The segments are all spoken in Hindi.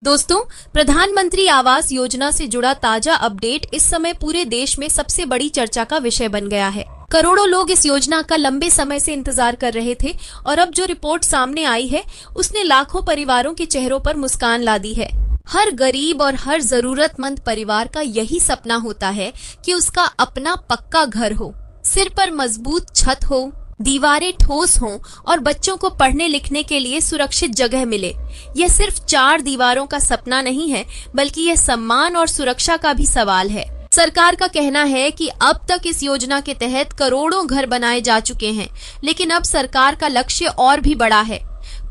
दोस्तों, प्रधानमंत्री आवास योजना से जुड़ा ताजा अपडेट इस समय पूरे देश में सबसे बड़ी चर्चा का विषय बन गया है। करोड़ों लोग इस योजना का लंबे समय से इंतजार कर रहे थे और अब जो रिपोर्ट सामने आई है उसने लाखों परिवारों के चेहरों पर मुस्कान ला दी है। हर गरीब और हर जरूरतमंद परिवार का यही सपना होता है कि उसका अपना पक्का घर हो, सिर पर मजबूत छत हो, दीवारें ठोस हों और बच्चों को पढ़ने लिखने के लिए सुरक्षित जगह मिले। यह सिर्फ चार दीवारों का सपना नहीं है, बल्कि यह सम्मान और सुरक्षा का भी सवाल है। सरकार का कहना है कि अब तक इस योजना के तहत करोड़ों घर बनाए जा चुके हैं, लेकिन अब सरकार का लक्ष्य और भी बड़ा है।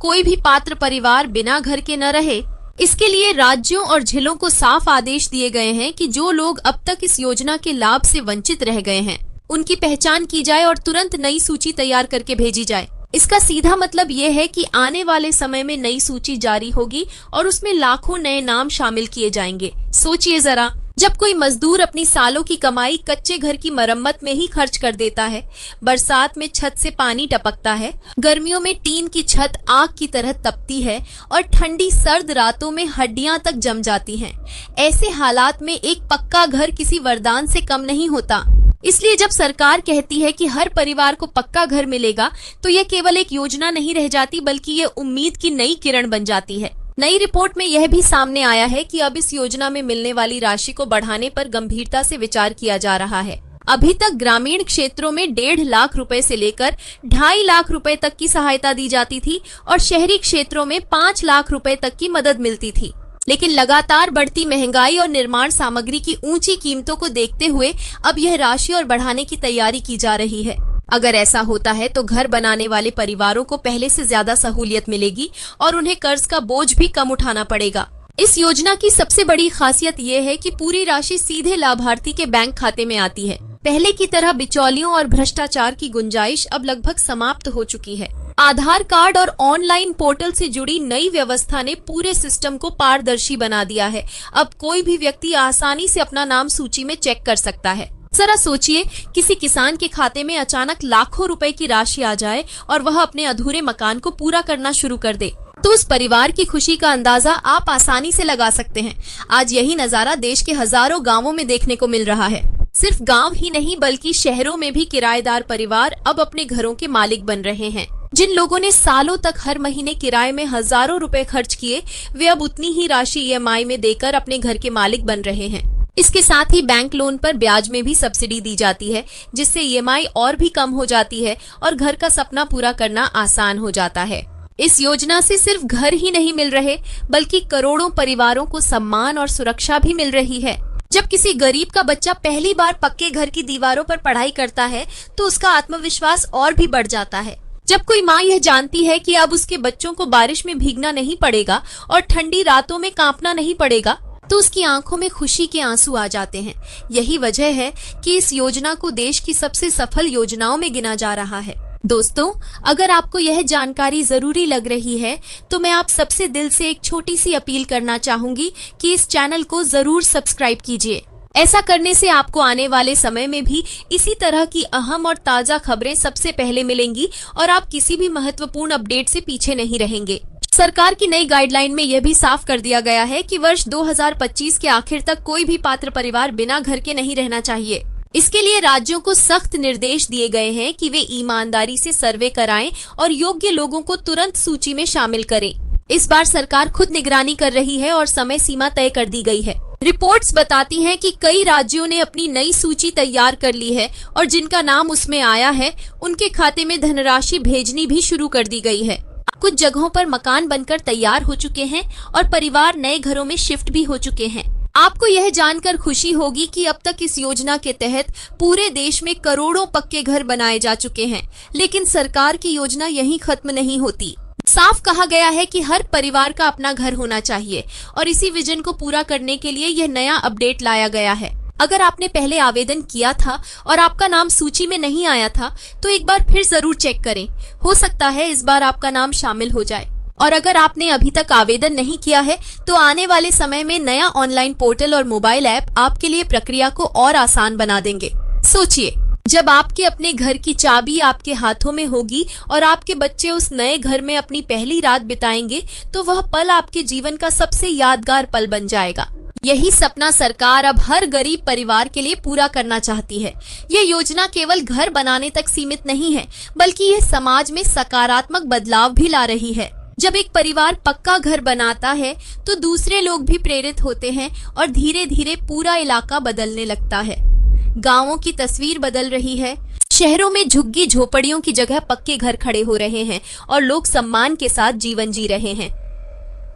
कोई भी पात्र परिवार बिना घर के न रहे। इसके लिए राज्यों और जिलों को साफ आदेश दिए गए हैं कि जो लोग अब तक इस योजना के लाभ से वंचित रह गए हैं, उनकी पहचान की जाए और तुरंत नई सूची तैयार करके भेजी जाए। इसका सीधा मतलब ये है कि आने वाले समय में नई सूची जारी होगी और उसमें लाखों नए नाम शामिल किए जाएंगे। सोचिए जरा, जब कोई मजदूर अपनी सालों की कमाई कच्चे घर की मरम्मत में ही खर्च कर देता है, बरसात में छत से पानी टपकता है, गर्मियों में टीन की छत आग की तरह तपती है और ठंडी सर्द रातों में हड्डियां तक जम जाती हैं। ऐसे हालात में एक पक्का घर किसी वरदान से कम नहीं होता। इसलिए जब सरकार कहती है कि हर परिवार को पक्का घर मिलेगा, तो यह केवल एक योजना नहीं रह जाती, बल्कि ये उम्मीद की नई किरण बन जाती है। नई रिपोर्ट में यह भी सामने आया है कि अब इस योजना में मिलने वाली राशि को बढ़ाने पर गंभीरता से विचार किया जा रहा है। अभी तक ग्रामीण क्षेत्रों में 1.5 लाख रुपए से लेकर 2.5 लाख रुपए तक की सहायता दी जाती थी और शहरी क्षेत्रों में 5 लाख रुपए तक की मदद मिलती थी। लेकिन लगातार बढ़ती महंगाई और निर्माण सामग्री की ऊंची कीमतों को देखते हुए अब यह राशि और बढ़ाने की तैयारी की जा रही है। अगर ऐसा होता है तो घर बनाने वाले परिवारों को पहले से ज्यादा सहूलियत मिलेगी और उन्हें कर्ज का बोझ भी कम उठाना पड़ेगा। इस योजना की सबसे बड़ी खासियत ये है कि पूरी राशि सीधे लाभार्थी के बैंक खाते में आती है। पहले की तरह बिचौलियों और भ्रष्टाचार की गुंजाइश अब लगभग समाप्त हो चुकी है। आधार कार्ड और ऑनलाइन पोर्टल से जुड़ी नई व्यवस्था ने पूरे सिस्टम को पारदर्शी बना दिया है। अब कोई भी व्यक्ति आसानी से अपना नाम सूची में चेक कर सकता है। जरा सोचिए, किसी किसान के खाते में अचानक लाखों रुपए की राशि आ जाए और वह अपने अधूरे मकान को पूरा करना शुरू कर दे, तो उस परिवार की खुशी का अंदाजा आप आसानी से लगा सकते हैं। आज यही नजारा देश के हजारों गांवों में देखने को मिल रहा है। सिर्फ गांव ही नहीं, बल्कि शहरों में भी किराएदार परिवार अब अपने घरों के मालिक बन रहे हैं। जिन लोगों ने सालों तक हर महीने किराए में हजारों रुपए खर्च किए, वे अब उतनी ही राशि EMI में देकर अपने घर के मालिक बन रहे हैं। इसके साथ ही बैंक लोन पर ब्याज में भी सब्सिडी दी जाती है, जिससे EMI और भी कम हो जाती है और घर का सपना पूरा करना आसान हो जाता है। इस योजना से सिर्फ घर ही नहीं मिल रहे, बल्कि करोड़ों परिवारों को सम्मान और सुरक्षा भी मिल रही है। जब किसी गरीब का बच्चा पहली बार पक्के घर की दीवारों पर पढ़ाई करता है, तो उसका आत्मविश्वास और भी बढ़ जाता है। जब कोई माँ यह जानती है कि अब उसके बच्चों को बारिश में भीगना नहीं पड़ेगा और ठंडी रातों में कांपना नहीं पड़ेगा, तो उसकी आंखों में खुशी के आंसू आ जाते हैं। यही वजह है कि इस योजना को देश की सबसे सफल योजनाओं में गिना जा रहा है। दोस्तों, अगर आपको यह जानकारी जरूरी लग रही है, तो मैं आप सबसे दिल से एक छोटी सी अपील करना चाहूंगी कि इस चैनल को जरूर सब्सक्राइब कीजिए। ऐसा करने से आपको आने वाले समय में भी इसी तरह की अहम और ताजा खबरें सबसे पहले मिलेंगी और आप किसी भी महत्वपूर्ण अपडेट से पीछे नहीं रहेंगे। सरकार की नई गाइडलाइन में यह भी साफ कर दिया गया है कि वर्ष 2025 के आखिर तक कोई भी पात्र परिवार बिना घर के नहीं रहना चाहिए। इसके लिए राज्यों को सख्त निर्देश दिए गए हैं कि वे ईमानदारी से सर्वे कराएं और योग्य लोगों को तुरंत सूची में शामिल करें। इस बार सरकार खुद निगरानी कर रही है और समय सीमा तय कर दी गई है। रिपोर्ट्स बताती हैं कि कई राज्यों ने अपनी नई सूची तैयार कर ली है और जिनका नाम उसमें आया है, उनके खाते में धनराशि भेजनी भी शुरू कर दी गई है। कुछ जगहों पर मकान बनकर तैयार हो चुके हैं और परिवार नए घरों में शिफ्ट भी हो चुके हैं। आपको यह जानकर खुशी होगी कि अब तक इस योजना के तहत पूरे देश में करोड़ों पक्के घर बनाए जा चुके हैं। लेकिन सरकार की योजना यहीं खत्म नहीं होती। साफ कहा गया है कि हर परिवार का अपना घर होना चाहिए और इसी विजन को पूरा करने के लिए यह नया अपडेट लाया गया है। अगर आपने पहले आवेदन किया था और आपका नाम सूची में नहीं आया था, तो एक बार फिर जरूर चेक करें। हो सकता है इस बार आपका नाम शामिल हो जाए। और अगर आपने अभी तक आवेदन नहीं किया है, तो आने वाले समय में नया ऑनलाइन पोर्टल और मोबाइल ऐप आपके लिए प्रक्रिया को और आसान बना देंगे। सोचिए, जब आपके अपने घर की चाबी आपके हाथों में होगी और आपके बच्चे उस नए घर में अपनी पहली रात बिताएंगे तो वह पल आपके जीवन का सबसे यादगार पल बन जाएगा। यही सपना सरकार अब हर गरीब परिवार के लिए पूरा करना चाहती है। ये योजना केवल घर बनाने तक सीमित नहीं है, बल्कि ये समाज में सकारात्मक बदलाव भी ला रही है। जब एक परिवार पक्का घर बनाता है तो दूसरे लोग भी प्रेरित होते हैं और धीरे धीरे पूरा इलाका बदलने लगता है। गांवों की तस्वीर बदल रही है, शहरों में झुग्गी झोपड़ियों की जगह पक्के घर खड़े हो रहे हैं और लोग सम्मान के साथ जीवन जी रहे हैं।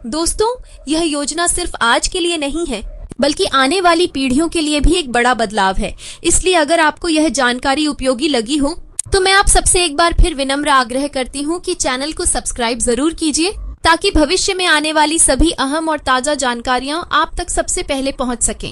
दोस्तों, यह योजना सिर्फ आज के लिए नहीं है, बल्कि आने वाली पीढ़ियों के लिए भी एक बड़ा बदलाव है। इसलिए अगर आपको यह जानकारी उपयोगी लगी हो तो मैं आप सबसे एक बार फिर विनम्र आग्रह करती हूँ कि चैनल को सब्सक्राइब जरूर कीजिए, ताकि भविष्य में आने वाली सभी अहम और ताजा जानकारियां आप तक सबसे पहले पहुंच सकें।